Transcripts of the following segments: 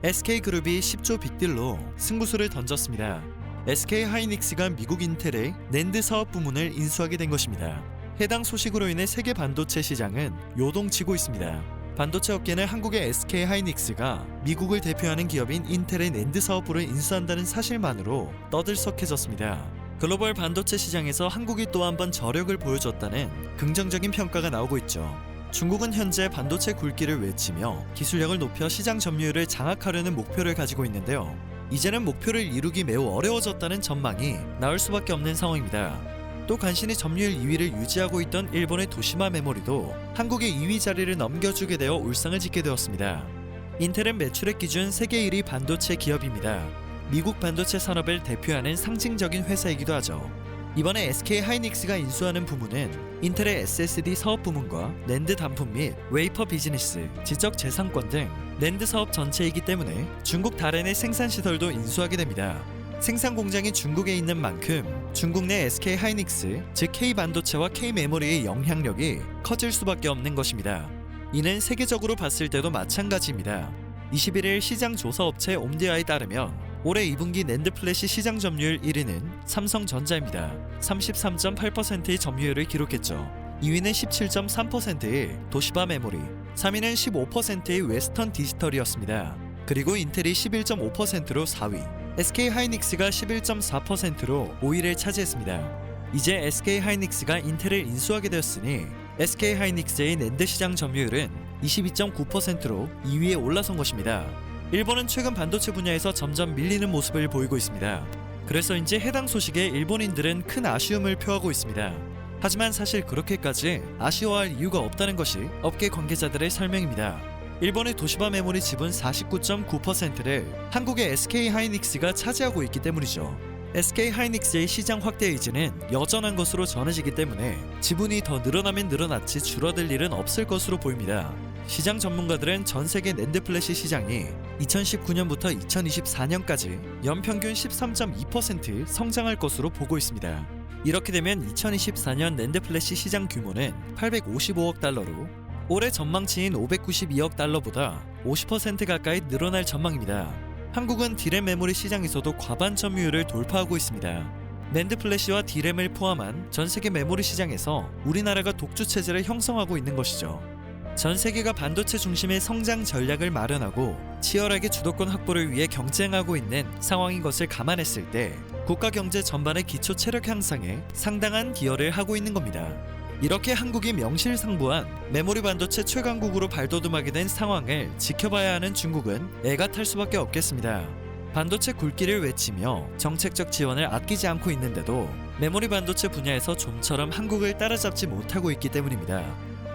SK그룹이 10조 빅딜로 승부수를 던졌습니다. SK하이닉스가 미국 인텔의 낸드 사업 부문을 인수하게 된 것입니다. 해당 소식으로 인해 세계 반도체 시장은 요동치고 있습니다. 반도체 업계는 한국의 SK하이닉스가 미국을 대표하는 기업인 인텔의 낸드 사업부를 인수한다는 사실만으로 떠들썩해졌습니다. 글로벌 반도체 시장에서 한국이 또 한 번 저력을 보여줬다는 긍정적인 평가가 나오고 있죠. 중국은 현재 반도체 굵기를 외치며 기술력을 높여 시장 점유율을 장악하려는 목표를 가지고 있는데요. 이제는 목표를 이루기 매우 어려워졌다는 전망이 나올 수밖에 없는 상황입니다. 또 간신히 점유율 2위를 유지하고 있던 일본의 도시마 메모리도 한국의 2위 자리를 넘겨주게 되어 울상을 짓게 되었습니다. 인텔은 매출액 기준 세계 1위 반도체 기업입니다. 미국 반도체 산업을 대표하는 상징적인 회사이기도 하죠. 이번에 SK하이닉스가 인수하는 부문은 인텔의 SSD 사업 부문과 낸드 단품 및 웨이퍼 비즈니스, 지적재산권 등 낸드 사업 전체이기 때문에 중국 다롄의 생산 시설도 인수하게 됩니다. 생산 공장이 중국에 있는 만큼 중국 내 SK하이닉스, 즉 K반도체와 K메모리의 영향력이 커질 수밖에 없는 것입니다. 이는 세계적으로 봤을 때도 마찬가지입니다. 21일 시장 조사 업체 옴디아에 따르면 올해 2분기 낸드 플래시 시장 점유율 1위는 삼성전자입니다. 33.8%의 점유율을 기록했죠. 2위는 17.3%의 도시바 메모리, 3위는 15%의 웨스턴 디지털이었습니다. 그리고 인텔이 11.5%로 4위, SK하이닉스가 11.4%로 5위를 차지했습니다. 이제 SK하이닉스가 인텔을 인수하게 되었으니 SK하이닉스의 낸드 시장 점유율은 22.9%로 2위에 올라선 것입니다. 일본은 최근 반도체 분야에서 점점 밀리는 모습을 보이고 있습니다. 그래서인지 해당 소식에 일본인들은 큰 아쉬움을 표하고 있습니다. 하지만 사실 그렇게까지 아쉬워할 이유가 없다는 것이 업계 관계자들의 설명입니다. 일본의 도시바 메모리 지분 49.9%를 한국의 SK하이닉스가 차지하고 있기 때문이죠. SK하이닉스의 시장 확대 의지는 여전한 것으로 전해지기 때문에 지분이 더 늘어나면 늘어났지 줄어들 일은 없을 것으로 보입니다. 시장 전문가들은 전 세계 낸드 플래시 시장이 2019년부터 2024년까지 연평균 13.2% 성장할 것으로 보고 있습니다. 이렇게 되면 2024년 낸드 플래시 시장 규모는 855억 달러로 올해 전망치인 592억 달러보다 50% 가까이 늘어날 전망입니다. 한국은 디램 메모리 시장에서도 과반 점유율을 돌파하고 있습니다. 낸드 플래시와 디램을 포함한 전 세계 메모리 시장에서 우리나라가 독주 체제를 형성하고 있는 것이죠. 전 세계가 반도체 중심의 성장 전략을 마련하고 치열하게 주도권 확보를 위해 경쟁하고 있는 상황인 것을 감안했을 때 국가 경제 전반의 기초 체력 향상에 상당한 기여를 하고 있는 겁니다. 이렇게 한국이 명실상부한 메모리 반도체 최강국으로 발돋움하게 된 상황을 지켜봐야 하는 중국은 애가 탈 수밖에 없겠습니다. 반도체 굵기를 외치며 정책적 지원을 아끼지 않고 있는데도 메모리 반도체 분야에서 좀처럼 한국을 따라잡지 못하고 있기 때문입니다.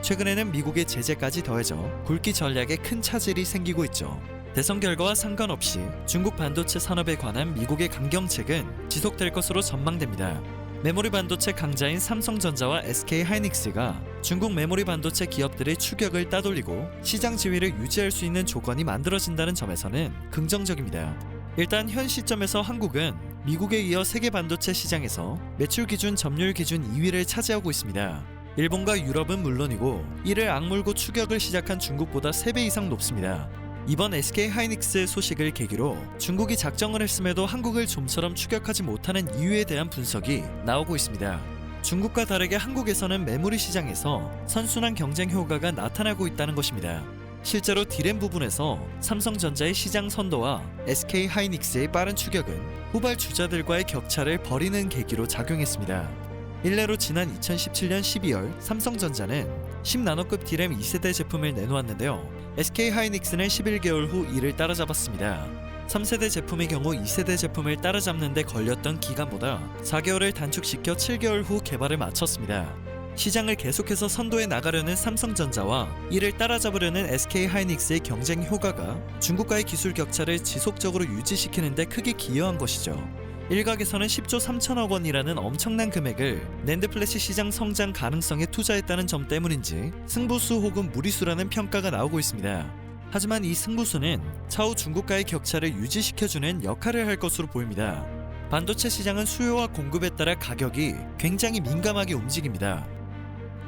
최근에는 미국의 제재까지 더해져 굵기 전략에 큰 차질이 생기고 있죠. 대선 결과와 상관없이 중국 반도체 산업에 관한 미국의 강경책은 지속될 것으로 전망됩니다. 메모리 반도체 강자인 삼성전자와 SK하이닉스가 중국 메모리 반도체 기업들의 추격을 따돌리고 시장 지위를 유지할 수 있는 조건이 만들어진다는 점에서는 긍정적입니다. 일단 현 시점에서 한국은 미국에 이어 세계 반도체 시장에서 매출 기준 점유율 기준 2위를 차지하고 있습니다. 일본과 유럽은 물론이고 이를 악물고 추격을 시작한 중국보다 3배 이상 높습니다. 이번 SK하이닉스 소식을 계기로 중국이 작정을 했음에도 한국을 좀처럼 추격하지 못하는 이유에 대한 분석이 나오고 있습니다. 중국과 다르게 한국에서는 메모리 시장에서 선순환 경쟁 효과가 나타나고 있다는 것입니다. 실제로 디램 부분에서 삼성전자의 시장 선도와 SK하이닉스의 빠른 추격은 후발 주자들과의 격차를 벌이는 계기로 작용했습니다. 일례로 지난 2017년 12월 삼성전자는 10나노급 디램 2세대 제품을 내놓았는데요. SK하이닉스는 11개월 후 이를 따라잡았습니다. 3세대 제품의 경우 2세대 제품을 따라잡는 데 걸렸던 기간보다 4개월을 단축시켜 7개월 후 개발을 마쳤습니다. 시장을 계속해서 선도해 나가려는 삼성전자와 이를 따라잡으려는 SK하이닉스의 경쟁 효과가 중국과의 기술 격차를 지속적으로 유지시키는 데 크게 기여한 것이죠. 일각에서는 10조 3천억 원이라는 엄청난 금액을 낸드 플래시 시장 성장 가능성에 투자했다는 점 때문인지 승부수 혹은 무리수라는 평가가 나오고 있습니다. 하지만 이 승부수는 차후 중국과의 격차를 유지시켜주는 역할을 할 것으로 보입니다. 반도체 시장은 수요와 공급에 따라 가격이 굉장히 민감하게 움직입니다.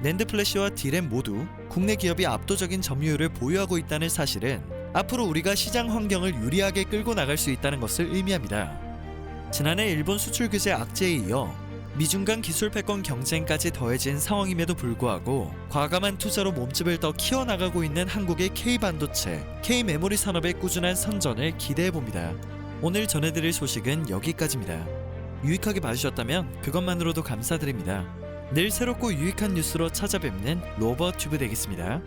낸드 플래시와 디램 모두 국내 기업이 압도적인 점유율을 보유하고 있다는 사실은 앞으로 우리가 시장 환경을 유리하게 끌고 나갈 수 있다는 것을 의미합니다. 지난해 일본 수출 규제 악재에 이어 미중 간 기술 패권 경쟁까지 더해진 상황임에도 불구하고 과감한 투자로 몸집을 더 키워나가고 있는 한국의 K반도체, K메모리 산업의 꾸준한 선전을 기대해봅니다. 오늘 전해드릴 소식은 여기까지입니다. 유익하게 봐주셨다면 그것만으로도 감사드립니다. 늘 새롭고 유익한 뉴스로 찾아뵙는 로버튜브 되겠습니다.